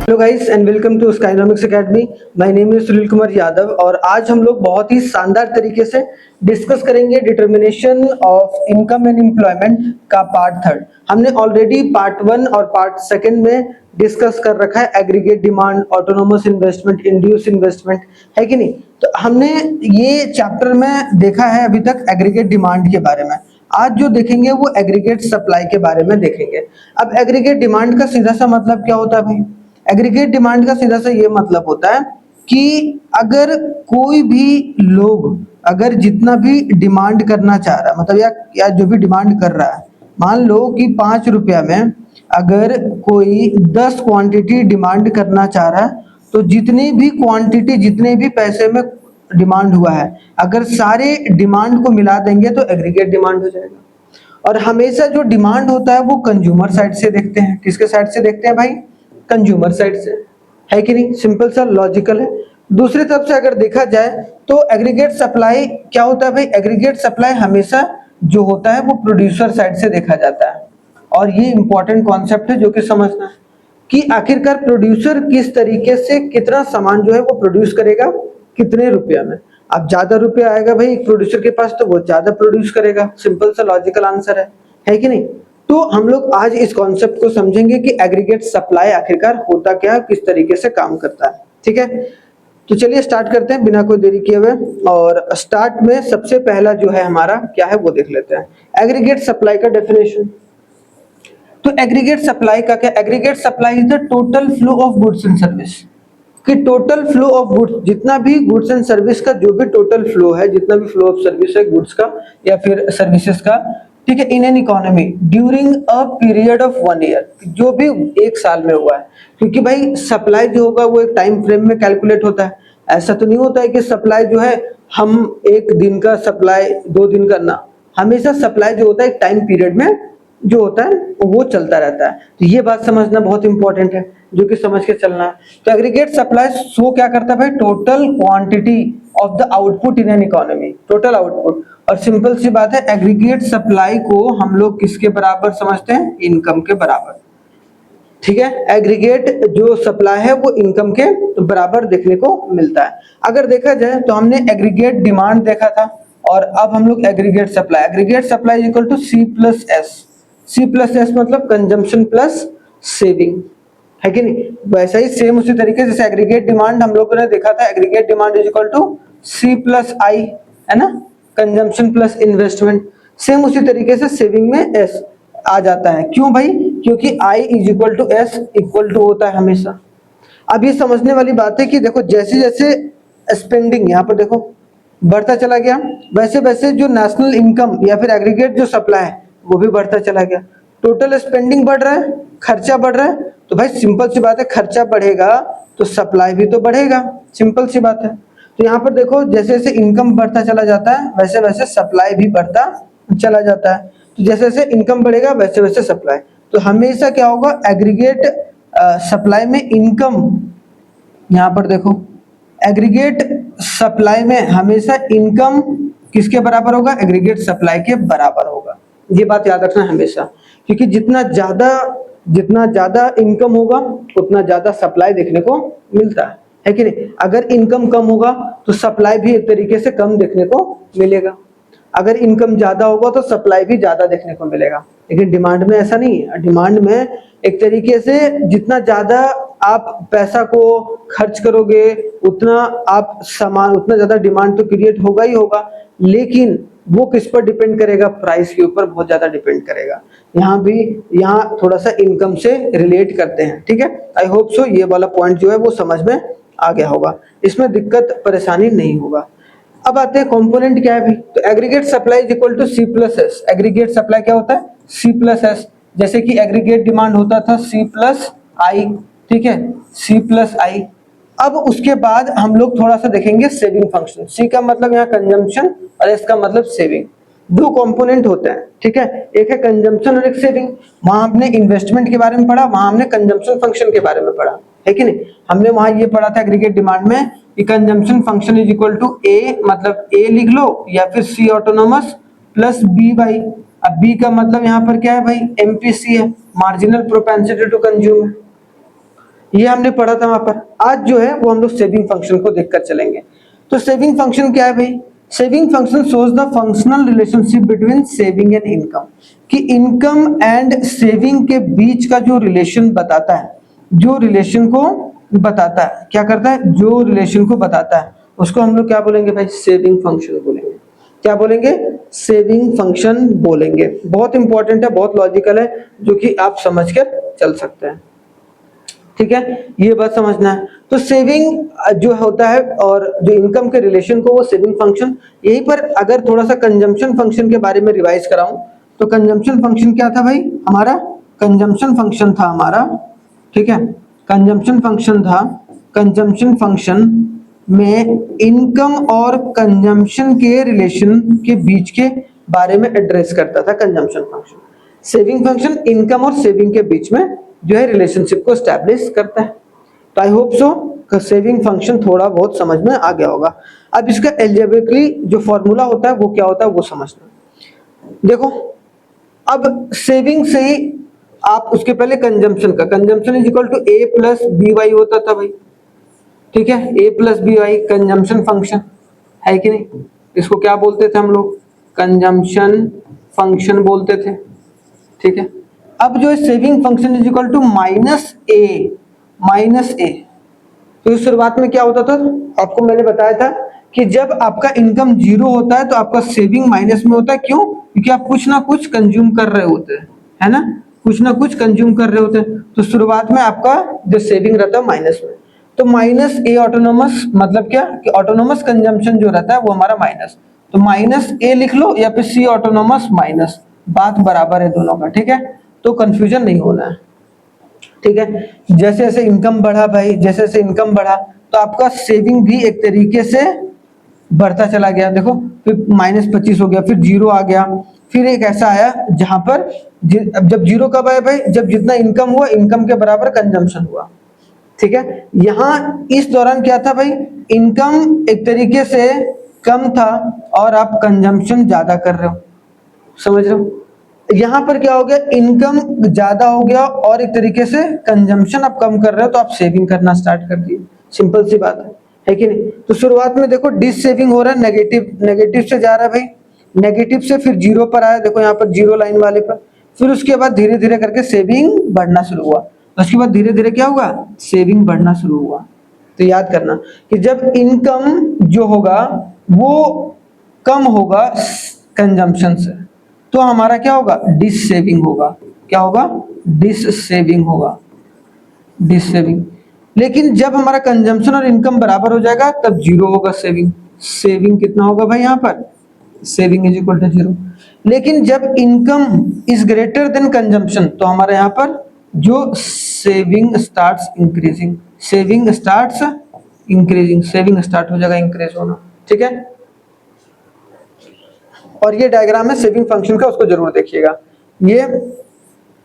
Hello guys and welcome to Skynomics academy. My name is Sunil Kumar Yadav और आज हम लोग बहुत ही शानदार तरीके से डिस्कस करेंगे determination of income and employment का पार्ट थर्ड। हमने ऑलरेडी पार्ट वन और पार्ट सेकंड में डिस्कस कर रखा है aggregate demand, autonomous investment, induce investment, है कि नहीं। तो हमने ये चैप्टर में देखा है अभी तक एग्रीगेट डिमांड के बारे में। आज जो देखेंगे वो एग्रीगेट सप्लाई के बारे में देखेंगे। अब एग्रीगेट डिमांड का सीधा सा मतलब क्या होता है भाई? एग्रीगेट डिमांड का सीधा सा ये मतलब होता है कि अगर कोई भी लोग अगर जितना भी डिमांड करना चाह रहा है, मतलब या जो भी डिमांड कर रहा है, मान लो कि 5 रुपया में अगर कोई 10 क्वांटिटी डिमांड करना चाह रहा है, तो जितनी भी क्वांटिटी जितने भी पैसे में डिमांड हुआ है, अगर सारे डिमांड को मिला देंगे तो एग्रीगेट डिमांड हो जाएगा। और हमेशा जो डिमांड होता है वो कंज्यूमर साइड से देखते हैं। किसके साइड से देखते हैं भाई? कंज्यूमर साइड से, है कि नहीं। सिंपल सा लॉजिकल है। दूसरी तरफ से अगर देखा जाए तो एग्रीगेट सप्लाई क्या होता है भाई? एग्रीगेट सप्लाई हमेशा जो होता है वो प्रोड्यूसर साइड से देखा जाता है। और ये इंपॉर्टेंट कॉन्सेप्ट है जो कि समझना है कि आखिरकार प्रोड्यूसर किस तरीके से कितना सामान जो है वो प्रोड्यूस करेगा, कितने रुपया में। अब ज्यादा रुपया आएगा भाई प्रोड्यूसर के पास तो वो ज्यादा प्रोड्यूस करेगा। सिंपल सा लॉजिकल आंसर है कि नहीं। तो हम लोग आज इस कॉन्सेप्ट को समझेंगे कि एग्रीगेट सप्लाई आखिरकार होता क्या है, किस तरीके से काम करता है। ठीक है, तो चलिए स्टार्ट करते हैं बिना कोई देरी किए हुए। और स्टार्ट में सबसे पहला जो है हमारा क्या है वो देख लेते हैं, एग्रीगेट सप्लाई का डेफिनेशन। तो एग्रीगेट सप्लाई का क्या? Aggregate supply is the total flow of goods and service. कि टोटल फ्लो ऑफ गुड्स, जितना भी गुड्स एंड सर्विस का जो भी टोटल फ्लो है, जितना भी फ्लो ऑफ सर्विस है गुड्स का या फिर सर्विसेज का, ठीक है, in an economy during a period of 1 year, जो भी 1 साल में हुआ है। क्योंकि भाई सप्लाई जो होगा वो एक टाइम फ्रेम में कैलकुलेट होता है। ऐसा तो नहीं होता है कि सप्लाई जो है हम 1 दिन का सप्लाई 2 दिन का, ना, हमेशा सप्लाई जो होता है एक टाइम पीरियड में जो होता है वो चलता रहता है। तो ये बात समझना बहुत इंपॉर्टेंट है जो कि समझ के चलना है। तो एग्रीगेट सप्लाई शो क्या करता है भाई? Total quantity of the output in an economy, total output. और सिंपल सी बात है, एग्रीगेट सप्लाई को हम लोग किसके बराबर समझते हैं? इनकम के बराबर। ठीक है, एग्रीगेट जो सप्लाई है वो इनकम के बराबर देखने को मिलता है। अगर देखा जाए तो हमने एग्रीगेट डिमांड देखा था और अब हम लोग aggregate supply, aggregate supply equal to C plus S. C plus S मतलब कंजम्पशन प्लस सेविंग, है कि नहीं। वैसा ही सेम उसी तरीके से एग्रीगेट डिमांड हम लोगों ने देखा था, aggregate demand is equal to C plus I, है ना, कंजम्पशन प्लस इन्वेस्टमेंट। सेम उसी तरीके से सेविंग में एस आ जाता है। क्यों भाई? क्योंकि I is equal to S equal to होता है हमेशा। अब ये समझने वाली बात है कि देखो जैसे जैसे स्पेंडिंग यहाँ पर देखो बढ़ता चला गया, वैसे वैसे जो नेशनल इनकम या फिर एग्रीगेट जो सप्लाई है वो भी बढ़ता चला गया। टोटल स्पेंडिंग बढ़ रहा है, खर्चा बढ़ रहा है, तो भाई सिंपल सी बात है, खर्चा बढ़ेगा तो सप्लाई भी तो बढ़ेगा। सिंपल सी बात है। तो यहाँ पर देखो जैसे जैसे इनकम बढ़ता चला जाता है वैसे वैसे सप्लाई भी बढ़ता चला जाता है। तो जैसे जैसे इनकम बढ़ेगा वैसे वैसे सप्लाई, तो हमेशा क्या होगा? एग्रीगेट सप्लाई में इनकम, यहाँ पर देखो एग्रीगेट सप्लाई में हमेशा इनकम किसके बराबर होगा? एग्रीगेट सप्लाई के बराबर होगा। ये बात याद रखना हमेशा, क्योंकि जितना ज्यादा इनकम होगा उतना ज्यादा सप्लाई देखने को मिलता है कि नहीं। अगर इनकम कम होगा तो सप्लाई भी एक तरीके से कम देखने को मिलेगा। अगर इनकम ज्यादा होगा तो सप्लाई भी ज्यादा देखने को मिलेगा। लेकिन डिमांड में ऐसा नहीं है। डिमांड में एक तरीके से जितना ज्यादा आप पैसा को खर्च करोगे उतना आप सामान, उतना ज्यादा डिमांड तो क्रिएट होगा ही होगा, लेकिन वो किस पर डिपेंड करेगा? प्राइस के ऊपर बहुत ज्यादा डिपेंड करेगा। यहाँ थोड़ा सा इनकम से रिलेट करते हैं। ठीक है, आई होप सो ये वाला पॉइंट जो है वो समझ में आ गया होगा, इसमें दिक्कत परेशानी नहीं होगा। अब आते हैं कंपोनेंट क्या है भाई? तो aggregate supply is equal to C plus S. Aggregate supply क्या होता है? C plus S. जैसे कि एग्रीगेट डिमांड होता था सी प्लस आई, ठीक है, सी प्लस आई। अब उसके बाद हम लोग थोड़ा सा देखेंगे सेविंग फंक्शन। सी का मतलब यहाँ कंजम्पशन और एस का मतलब सेविंग। 2 कंपोनेंट होते हैं, ठीक है, एक है कंजम्पशन और एक सेविंग। वहां हमने इन्वेस्टमेंट के बारे में पढ़ा, वहां हमने कंजम्पशन फंक्शन के बारे में पढ़ा, है कि नहीं। हमने वहां ये पढ़ा था एग्रीगेट डिमांड में कि consumption function is equal to a, मतलब ए लिख लो या फिर C autonomous plus b by, अब बी का मतलब यहाँ पर क्या है भाई? एमपीसी है, मार्जिनल प्रोपेंसिटी टू कंज्यूम। ये हमने पढ़ा था वहां पर। आज जो है वो हम लोग सेविंग फंक्शन को देखकर चलेंगे। तो सेविंग फंक्शन क्या है भाई? Saving function shows the functional relationship between saving and income, कि इनकम एंड सेविंग के बीच का जो रिलेशन बताता है, जो रिलेशन को बताता है, क्या करता है, जो रिलेशन को बताता है, उसको हम लोग क्या बोलेंगे भाई? सेविंग फंक्शन बोलेंगे। क्या बोलेंगे? सेविंग फंक्शन बोलेंगे। बहुत इंपॉर्टेंट है, बहुत लॉजिकल है, जो कि आप समझकर चल सकते हैं। ठीक है, ये बात समझना है। तो सेविंग जो होता है और जो इनकम के रिलेशन को, वो सेविंग फंक्शन। यहीं पर अगर थोड़ा सा कंजम्पशन फंक्शन के बारे में रिवाइज कराऊं, तो कंजम्पशन फंक्शन क्या था भाई हमारा? कंजम्पशन फंक्शन था हमारा, ठीक है, कंजम्पशन फंक्शन था। कंजम्पशन फंक्शन में इनकम और कंजम्पशन के रिलेशन के बीच के बारे में एड्रेस करता था consumption function. Saving function income और सेविंग के बीच में जो है रिलेशनशिप को एस्टैब्लिश करता है। तो आई होप सो कि सेविंग फंक्शन थोड़ा बहुत समझ में आ गया होगा। अब इसका एल्जेब्रिकली जो फॉर्मूला होता है वो क्या होता है वो समझना। देखो, अब सेविंग से ही आप उसके पहले कंजम्पशन का, consumption is equal to a plus b Y होता था भाई, ठीक है, a plus b Y consumption function है कि नहीं? इसको क्या बोलते थे हम लोग? कंजम्पशन फंक्शन बोलते थे, ठीक है। अब जो है saving function is equal to minus a, minus a. तो इस शुरुआत में क्या होता था? आपको मैंने बताया था कि जब आपका इनकम जीरो होता है तो आपका सेविंग माइनस में होता है। क्यों? क्योंकि आप कुछ ना कुछ कंज्यूम कर रहे होते हैं, है ना, कुछ ना कुछ कंज्यूम कर रहे होते हैं। तो शुरुआत में आपका जो सेविंग रहता है माइनस में। तो माइनस ए ऑटोनोमस मतलब क्या कि ऑटोनोमस कंजम्पशन जो रहता है वो हमारा माइनस। तो माइनस ए लिख लो या फिर सी ऑटोनोमस माइनस, बात बराबर है दोनों का, ठीक है। तो कंफ्यूजन नहीं होना है, ठीक है। जैसे जैसे इनकम बढ़ा भाई, जैसे जैसे इनकम बढ़ा तो आपका सेविंग भी एक तरीके से बढ़ता चला गया। देखो, फिर -25 हो गया, फिर जीरो आ गया, फिर एक ऐसा आया जहां पर अब जब जीरो कब आया भाई? जब जितना इनकम हुआ, इनकम के बराबर कंजम्पशन हुआ, ठीक है। यहां इस दौरान क्या था भाई? इनकम एक तरीके से कम था और आप कंजम्पशन ज्यादा कर रहे हो, समझ रहे हो? यहां पर क्या हो गया? इनकम ज्यादा हो गया और एक तरीके से कंजम्पशन आप कम कर रहे हो, तो आप सेविंग करना स्टार्ट कर दिए। सिंपल सी बात है कि नहीं? तो शुरुआत में देखो डिस सेविंग हो रहा है, नेगेटिव नेगेटिव से जा रहा है भाई, नेगेटिव से फिर जीरो पर आया, देखो यहाँ पर जीरो लाइन वाले पर। फिर उसके बाद धीरे धीरे करके सेविंग बढ़ना शुरू हुआ, उसके बाद धीरे धीरे क्या हुआ? सेविंग बढ़ना शुरू हुआ। तो याद करना कि जब इनकम जो होगा वो कम होगा कंजम्पशन से, तो हमारा क्या होगा? डिस सेविंग होगा। क्या होगा? डिस सेविंग होगा, डिस सेविंग। लेकिन जब हमारा कंजम्पशन और इनकम बराबर हो जाएगा तब जीरो होगा सेविंग। सेविंग कितना होगा भाई यहाँ पर? Saving is equal to zero. लेकिन जब income is greater than consumption तो हमारे यहाँ पर जो saving starts increasing, saving starts increasing, saving start हो जाएगा इंक्रीज होना, ठीक है। और ये डायग्राम है सेविंग फंक्शन का, उसको जरूर देखिएगा। ये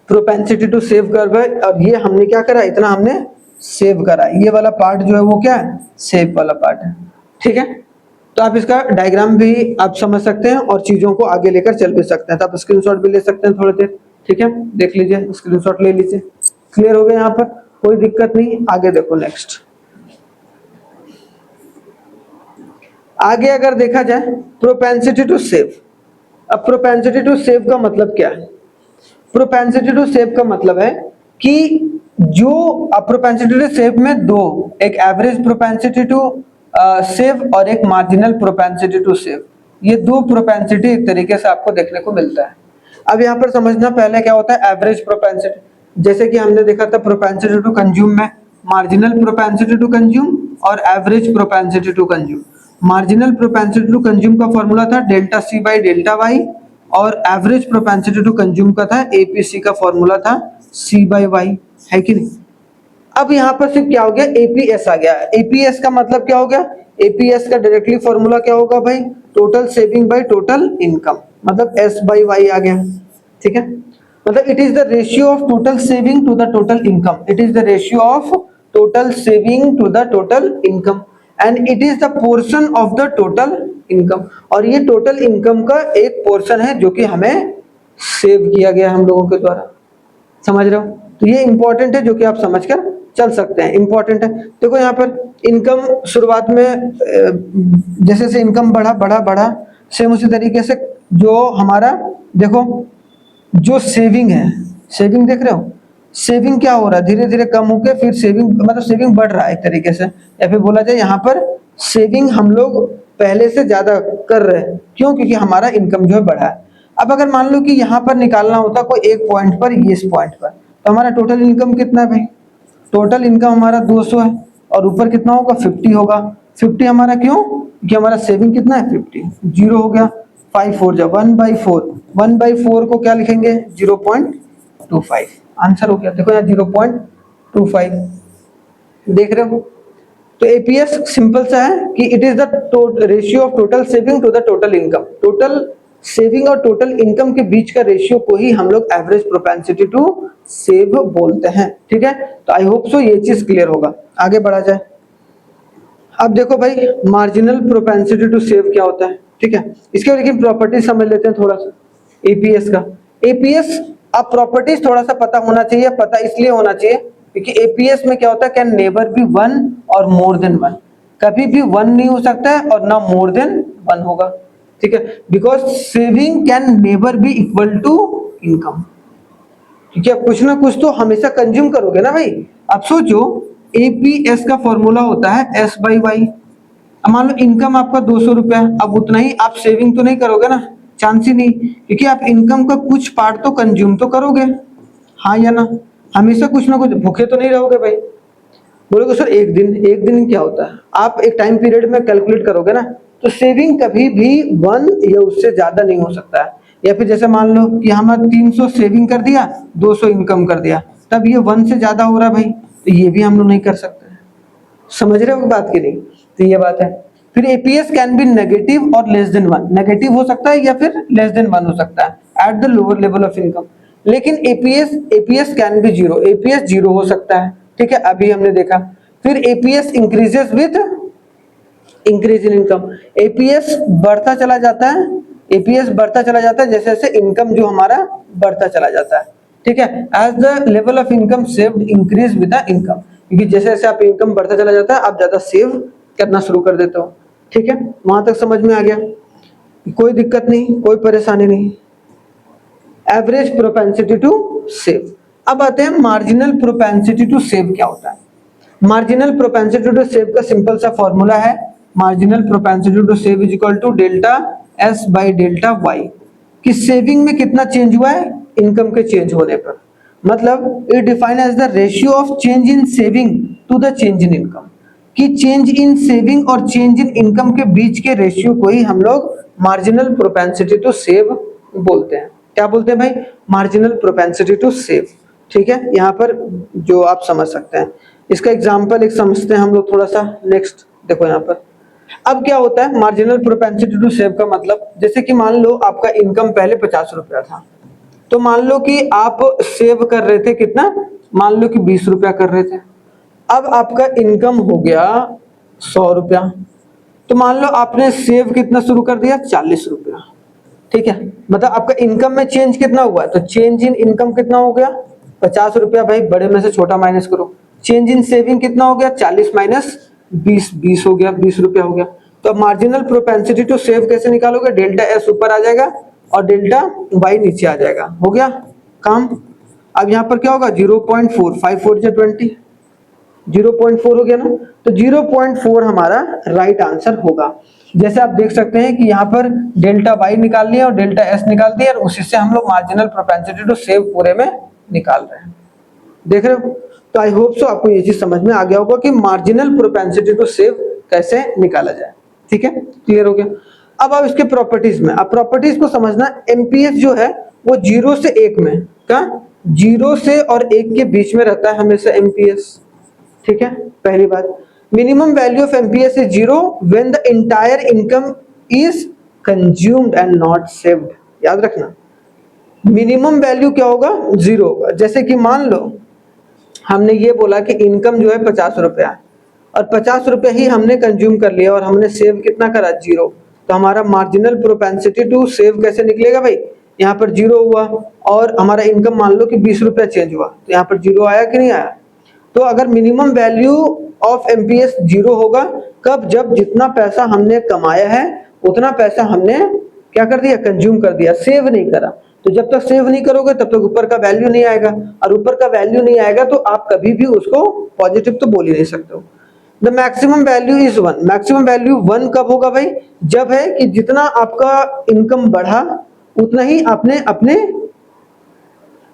प्रोपेंसिटी टू सेव कर्व है और ये हमने क्या करा? इतना हमने सेव करा। ये वाला पार्ट जो है वो क्या है? सेव वाला पार्ट है, ठीक है। तो आप इसका डायग्राम भी आप समझ सकते हैं और चीजों को आगे लेकर चल भी सकते हैं। तो आप स्क्रीनशॉट भी ले सकते हैं थोड़ी देर, ठीक है, देख लीजिए, स्क्रीनशॉट ले लीजिए। क्लियर हो गया यहाँ पर? कोई दिक्कत नहीं, आगे देखो नेक्स्ट। आगे अगर देखा जाए प्रोपेंसिटी टू सेव। अब प्रोपेंसिटी टू सेव का मतलब क्या है? प्रोपेंसिटी टू सेव का मतलब है कि जो प्रोपेंसिटी टू सेव में दो, एक एवरेज प्रोपेंसिटी टू सेव और एक मार्जिनल प्रोपेंसिटी टू सेव, ये दो प्रोपेंसिटी एक तरीके से आपको देखने को मिलता है। अब यहाँ पर समझना पहले क्या होता है एवरेज प्रोपेंसिटी। जैसे कि हमने देखा था प्रोपेंसिटी टू कंज्यूम में मार्जिनल प्रोपेंसिटी टू कंज्यूम और average propensity to consume. Marginal propensity to consume का फॉर्मूला था delta C by delta Y और एवरेज प्रोपेंसिटी टू कंज्यूम का था एपीसी का फॉर्मूला था सी बाई वाई, है कि नहीं? अब यहाँ पर सिर्फ क्या हो गया? एपीएस आ गया। एपीएस का मतलब क्या हो गया? एपीएस का डायरेक्टली फॉर्मूला क्या होगा भाई? Total saving by total income, मतलब एस बाई वाई आ गया, ठीक है। मतलब it is the ratio of total saving to the total income, it is the ratio of total saving to the total income and it is the portion of the total income. और ये total income का एक portion है जो कि हमें save किया गया हम लोगों के द्वारा, समझ रहे हो? तो ये इंपॉर्टेंट है जो कि आप समझकर चल सकते हैं, इंपॉर्टेंट है। देखो यहाँ पर इनकम शुरुआत में जैसे जैसे इनकम बढ़ा बढ़ा बढ़ा, सेम उसी तरीके से जो हमारा देखो जो सेविंग है, सेविंग देख रहे हो, सेविंग क्या हो रहा है, धीरे धीरे कम होकर फिर सेविंग मतलब सेविंग बढ़ रहा है एक तरीके से, या फिर बोला जाए यहाँ पर सेविंग हम लोग पहले से ज्यादा कर रहे हैं। क्यों? क्योंकि हमारा इनकम जो है बढ़ा है। अब अगर मान लो कि यहाँ पर निकालना होता कोई एक पॉइंट पर, ये इस पॉइंट पर, तो हमारा टोटल इनकम कितना है भाई? टोटल इनकम हमारा 200 है और ऊपर कितना होगा? 50 होगा। 50 हमारा क्यों? क्योंकि हमारा सेविंग कितना है? 50। जीरो हो गया, 5 4 जा 1/4, 1/4 को क्या लिखेंगे? 0.25, आंसर हो गया। देखो यहाँ 0.25 देख रहे हो। तो एपीएस सिंपल सा है कि it is the ratio of total saving to the total income. Total saving और टोटल इनकम के बीच का रेशियो को ही हम लोग एवरेज प्रोपेंसिटी टू सेव बोलते हैं। ठीक है, तो आई होप सो ये चीज क्लियर होगा। आगे बढ़ा जाए। अब देखो भाई मार्जिनल प्रोपेंसिटी टू सेव क्या होता है। ठीक है, इसके लेकिन प्रॉपर्टीज समझ लेते हैं थोड़ा सा एपीएस का। एपीएस अब प्रॉपर्टीज थोड़ा सा पता होना चाहिए। पता इसलिए होना चाहिए क्योंकि एपीएस में क्या होता है, कैन नेवर बी वन और मोर देन वन। कभी भी वन नहीं हो सकता है और ना मोर देन वन होगा। ठीक है, because saving can never be equal to income. ठीक है, कुछ ना कुछ तो हमेशा कंज्यूम करोगे ना भाई। अब सोचो एपीएस का फॉर्मूला होता है एस बाई वाई। अब मान लो इनकम आपका 200 रुपया, अब उतना ही आप सेविंग तो नहीं करोगे ना, चांस ही नहीं, क्योंकि आप इनकम का कुछ पार्ट तो कंज्यूम तो करोगे, हाँ या ना? हमेशा कुछ ना कुछ, भूखे तो नहीं रहोगे भाई। बोलोगे सर एक दिन क्या होता है? आप एक टाइम पीरियड में कैलकुलेट करोगे ना, तो सेविंग कभी भी वन या उससे ज्यादा नहीं हो सकता है। या फिर जैसे मान लो कि हमने 300 सेविंग कर दिया, 200 इनकम कर दिया, तब ये वन से ज्यादा हो रहा है भाई, तो ये भी हम लोग नहीं कर सकते। समझ रहे हो बात की नहीं? तो ये बात है। फिर एपीएस कैन बी नेगेटिव और लेस देन वन। नेगेटिव हो सकता है या फिर लेस देन वन हो सकता है at the lower level of income. लेकिन APS can be zero. APS zero हो सकता है। ठीक है, अभी हमने देखा। फिर APS increases with increase in income. APS बढ़ता चला जाता है, एपीएस बढ़ता चला जाता है जैसे जैसे इनकम जो हमारा बढ़ता चला जाता है। ठीक है, as the level of income saved increase with the income, क्योंकि जैसे जैसे आप इनकम बढ़ता चला जाता है आप ज्यादा सेव करना शुरू कर देते हो। ठीक है, वहां तक समझ में आ गया? कोई दिक्कत नहीं, कोई परेशानी नहीं। Average propensity to save. अब आते हैं मार्जिनल प्रोपेंसिटी टू सेव क्या होता है। मार्जिनल प्रोपेंसिटी टू सेव का सिंपल सा फॉर्मूला है, marginal propensity to save is equal to delta S by delta Y. कि सेविंग में कितना चेंज हुआ है इनकम के चेंज होने पर। मतलब it define as the ratio of change in saving to the change in income. कि चेंज इन सेविंग और चेंज इन इनकम के बीच के रेशियो को ही हम लोग मार्जिनल प्रोपेंसिटी टू सेव बोलते हैं। क्या बोलते हैं भाई? Marginal propensity to save. ठीक है, यहाँ पर जो आप समझ सकते हैं। इसका एग्जांपल एक समझते हैं हम लोग थोड़ा सा। नेक्स्ट देखो यहाँ पर अब क्या होता है मार्जिनल प्रोपेंसिटी टू सेव का मतलब, जैसे कि मान लो आपका इनकम पहले 50 रुपया था, तो मान लो कि आप सेव कर रहे थे कितना, मान लो कि 20 रुपया कर रहे थे। अब आपका इनकम हो गया 100 रुपया, तो मान लो आपने सेव कितना शुरू कर दिया, 40 रुपया। ठीक है, मतलब आपका इनकम में चेंज कितना हुआ, तो चेंज इन इनकम कितना हो गया, 50 रुपया। भाई बड़े में से छोटा माइनस करो। चेंज इन सेविंग कितना हो गया, 40 माइनस 20, 20 हो गया, 20 रुपया हो गया। तो अब मार्जिनल प्रोपेंसिटी टू सेव कैसे निकालोगे? डेल्टा एस ऊपर आ जाएगा और डेल्टा वाई नीचे आ जाएगा। हो गया काम। अब यहाँ पर क्या होगा, 0.4, 5 4 जा 20, 0.4 हो गया ना। तो 0.4 हमारा राइट आंसर होगा। जैसे आप देख सकते हैं कि यहाँ पर डेल्टा वाई निकाल लिया और डेल्टा एस निकाल दिया और उसी से हम लोग मार्जिनल प्रोपेंसिटी टू सेव पूरे में निकाल रहे हैं। देख रहे हो? तो आई होप सो आपको ये चीज समझ में आ गया होगा कि मार्जिनल प्रोपेंसिटी टू सेव कैसे निकाला जाए। ठीक है, क्लियर हो गया? अब आप इसके प्रॉपर्टीज में, अब प्रॉपर्टीज को समझना। एमपीएस जो है वो 0 से 1 में, क्या 0 से और 1 के बीच में रहता है हमेशा एमपीएस। ठीक है, पहली बात। Minimum value of MPS is 0 when the entire income is consumed and not saved. याद रखना, मिनिमम वैल्यू क्या होगा, 0 होगा। जैसे कि मान लो हमने ये बोला कि इनकम जो है 50 रुपया और 50 रुपया ही हमने कंज्यूम कर लिया और हमने सेव कितना करा, 0। तो हमारा मार्जिनल प्रोपेंसिटी टू सेव कैसे निकलेगा भाई, यहाँ पर 0 हुआ और हमारा इनकम मान लो कि 20 रुपया चेंज हुआ, तो यहाँ पर 0 आया कि नहीं आया। तो अगर मिनिमम वैल्यू ऑफ एमपीएस 0 होगा कब, जब जितना पैसा हमने कमाया है उतना पैसा हमने क्या कर दिया, कंज्यूम कर दिया, सेव नहीं करा। तो जब तक सेव नहीं करोगे तब तक ऊपर का वैल्यू नहीं आएगा, और ऊपर का वैल्यू नहीं आएगा तो आप कभी भी उसको पॉजिटिव तो बोल ही नहीं सकते हो। The maximum value is 1, maximum value 1 कब होगा भाई, जब है कि जितना आपका इनकम बढ़ा उतना ही आपने अपने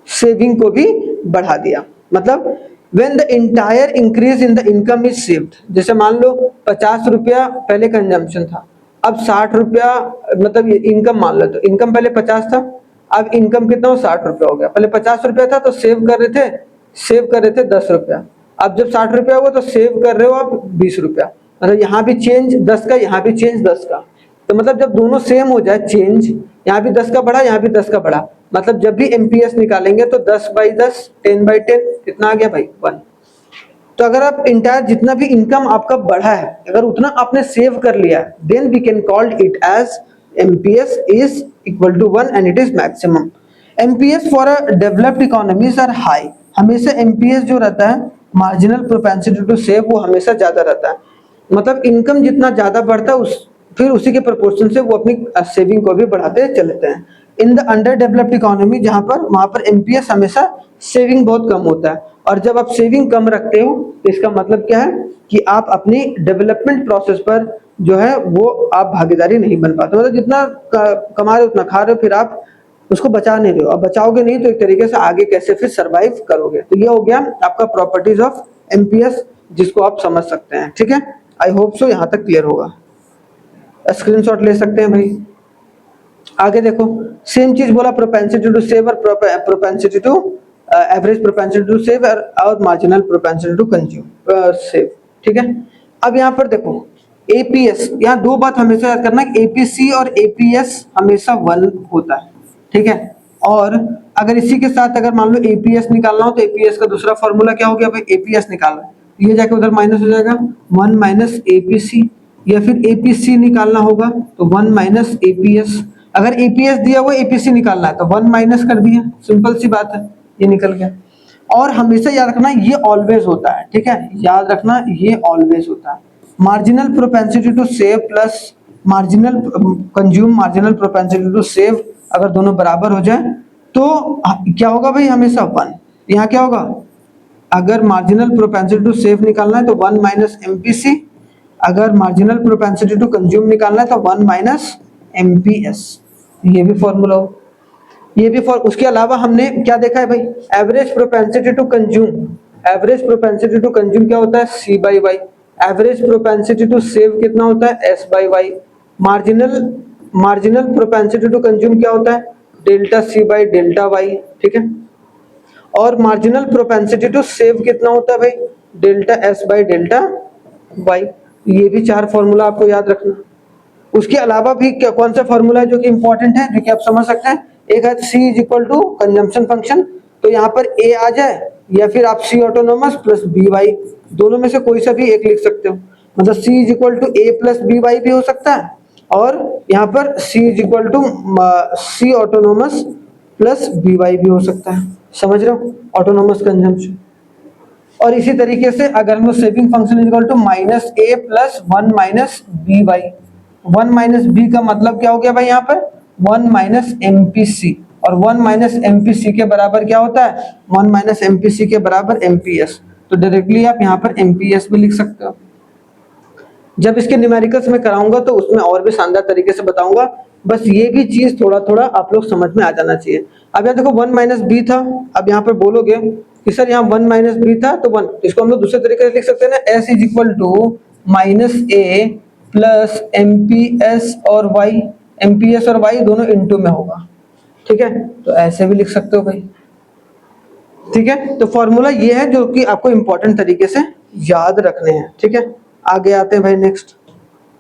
सेविंग को भी बढ़ा दिया। मतलब when the entire increase in the income is saved, जैसे मान लो 50 रुपया पहले कंजम्पशन था, अब 60 रुपया, मतलब इनकम मान लो, तो इनकम पहले 50 था, अब इनकम कितना हो, 60 रुपया हो गया। पहले 50 रुपया था तो सेव कर रहे थे 10 रुपया, अब जब 60 रुपया हुआ तो सेव कर रहे हो आप 20 रुपया, मतलब यहाँ भी चेंज 10 का, यहाँ भी चेंज 10 का। तो मतलब जब दोनों सेम हो जाए चेंज, यहाँ भी 10 का बढ़ा, यहाँ भी 10 का बढ़ा, मतलब जब भी एमपीएस निकालेंगे तो 10/10, 10/10 कितना आ गया भाई, 1। तो अगर आप इंटायर जितना भी इनकम आपका बढ़ा है अगर उतना आपने सेव कर लिया, then we can called it as MPS is equal to 1 and it is maximum. MPS for a developed economies are high, हमेशा एमपीएस जो रहता है मार्जिनल प्रोपेंसिटी टू सेव वो हमेशा ज्यादा रहता है। मतलब इनकम जितना ज्यादा बढ़ता है फिर उसी के प्रोपोर्शन से वो अपनी सेविंग को भी बढ़ाते चलते हैं। In the under developed economy वहां पर एमपीएस हमेशा सेविंग बहुत कम होता है, और जब आप सेविंग कम रखते हो तो इसका मतलब क्या है कि आप अपनी डेवलपमेंट प्रोसेस पर जो है वो आप भागीदारी नहीं बन पाते। मतलब जितना कमा रहे हो उतना खा रहे हो, फिर आप उसको बचा नहीं रहे हो, अब बचाओगे नहीं तो एक तरीके से आगे कैसे फिर सरवाइव करोगे। तो ये हो गया आपका प्रॉपर्टीज ऑफ एमपीएस जिसको आप समझ सकते हैं। ठीक है, आई होप सो यहाँ तक क्लियर होगा। स्क्रीनशॉट ले सकते हैं भाई। आगे देखो सेम चीज बोला, प्रोपेंसिटी टू सेव और propensity to average propensity to save और marginal propensity to consume save. ठीक है, अब यहाँ पर देखो एपीएस, यहाँ दो बात हमेशा याद करना, एपीसी और एपीएस हमेशा 1 होता है। ठीक है, और अगर इसी के साथ अगर मान लो एपीएस निकालना हो तो एपीएस का दूसरा फॉर्मूला क्या हो गया भाई, एपीएस निकालना है, ये जाके उधर माइनस हो जाएगा 1 माइनस एपीसी, या फिर एपीसी निकालना होगा तो 1 माइनस एपीएस। अगर एपीएस दिया हुआ एपीसी निकालना है तो 1 माइनस कर दिया, सिंपल सी बात है, ये निकल गया। और हमेशा याद रखना ये ऑलवेज होता है। ठीक है, याद रखना ये ऑलवेज होता है। Marginal propensity to save plus marginal consume marginal propensity to save अगर दोनों बराबर हो जाए तो क्या होगा भाई, हमेशा 1। यहाँ क्या होगा, अगर मार्जिनल प्रोपेंसिटी टू सेव निकालना है तो 1 माइनस एमपीसी, अगर मार्जिनल प्रोपेंसिटी टू कंज्यूम निकालना है तो 1 माइनस एमपीएस। ये भी फॉर्मूला हो, ये भी उसके अलावा हमने क्या देखा है भाई, average propensity to consume, average propensity to consume क्या होता है, C by Y. Average propensity to save कितना होता है, S by Y. Marginal propensity to consume क्या होता है, delta C by delta Y. ठीक है, और मार्जिनल प्रोपेंसिटी टू सेव कितना होता है भाई, delta S by delta Y. ये भी 4 फॉर्मूला आपको याद रखना। उसके अलावा भी क्या कौन सा फॉर्मूला है जो कि इंपॉर्टेंट है, जो कि आप समझ सकते हैं, एक है C is equal to consumption function, तो यहाँ पर A आ जाए या फिर आप C ऑटोनोमस प्लस BY, दोनों में से कोई सा भी एक लिख सकते हो। मतलब C is equal to A plus BY भी हो सकता है, और यहाँ पर C is equal to C autonomous plus BY भी हो सकता है। समझ रहे हो, ऑटोनोमस कंजम्पशन। और इसी तरीके से अगर हम saving function is equal to minus A plus 1 minus BY, 1 minus B का मतलब क्या हो गया भाई, यहाँ पर 1 माइनस एमपीसी, और 1 माइनस एमपीसी के बराबर क्या होता है, 1 माइनस एमपीसी के बराबर एमपीएस। तो डायरेक्टली आप यहाँ पर एमपीएस भी लिख सकते हो। जब इसके न्यूमेरिकल्स में कराऊंगा तो उसमें और भी शानदार तरीके से बताऊंगा, बस ये भी चीज थोड़ा थोड़ा आप लोग समझ में आ जाना चाहिए। अब यहाँ देखो 1 माइनस बी था, अब यहाँ पर बोलोगे कि सर यहाँ 1 माइनस बी था तो 1, इसको हम लोग दूसरे तरीके से लिख सकते हैं ना, S is equal to minus A plus MPS और वाई, एमपीएस और वाई दोनों इनटू में होगा। ठीक है, तो ऐसे भी लिख सकते हो भाई। ठीक है, तो फॉर्मूला ये है जो कि आपको इंपॉर्टेंट तरीके से याद रखने हैं। ठीक है, आगे आते हैं भाई, नेक्स्ट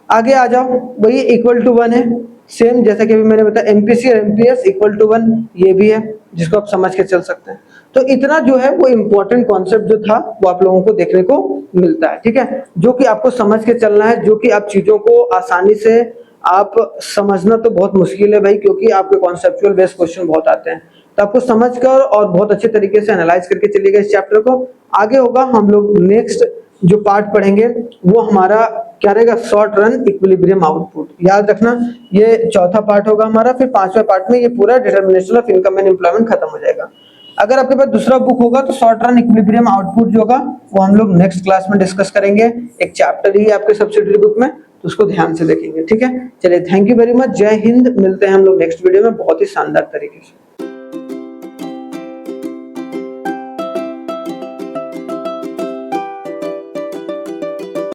आगे आ जाओ। वही इक्वल टू 1 है, सेम जैसा कि अभी मैंने बताया, एमपीसी और एमपीएस इक्वल टू 1 ये भी है, जिसको आप समझ के चल सकते हैं। तो इतना जो है वो इम्पोर्टेंट कॉन्सेप्ट जो था वो आप लोगों को देखने को मिलता है। ठीक है, जो कि आपको समझ के चलना है, जो कि आप चीजों को आसानी से आप समझना तो बहुत मुश्किल है भाई, क्योंकि आपके कॉन्सेप्चुअल बेस्ड क्वेश्चन बहुत आते हैं। तो आपको समझकर और बहुत अच्छे तरीके से एनालाइज करके चलिएगा इस चैप्टर को। आगे होगा हम लोग नेक्स्ट जो पार्ट पढ़ेंगे वो हमारा क्या रहेगा, शॉर्ट रन इक्विलिब्रियम आउटपुट। याद रखना ये चौथा पार्ट होगा हमारा, फिर पांचवा पार्ट में ये पूरा determination of income and employment खत्म हो जाएगा। अगर आपके पास दूसरा बुक होगा तो शॉर्ट रन इक्विलिब्रियम आउटपुट जो होगा वो हम लोग नेक्स्ट क्लास में डिस्कस करेंगे। एक चैप्टर ही है आपके सब्सिडियरी बुक में, तो उसको ध्यान से देखेंगे। ठीक है, चलिए थैंक यू वेरी मच, जय हिंद। मिलते हैं हम लोग नेक्स्ट वीडियो में बहुत ही शानदार तरीके से।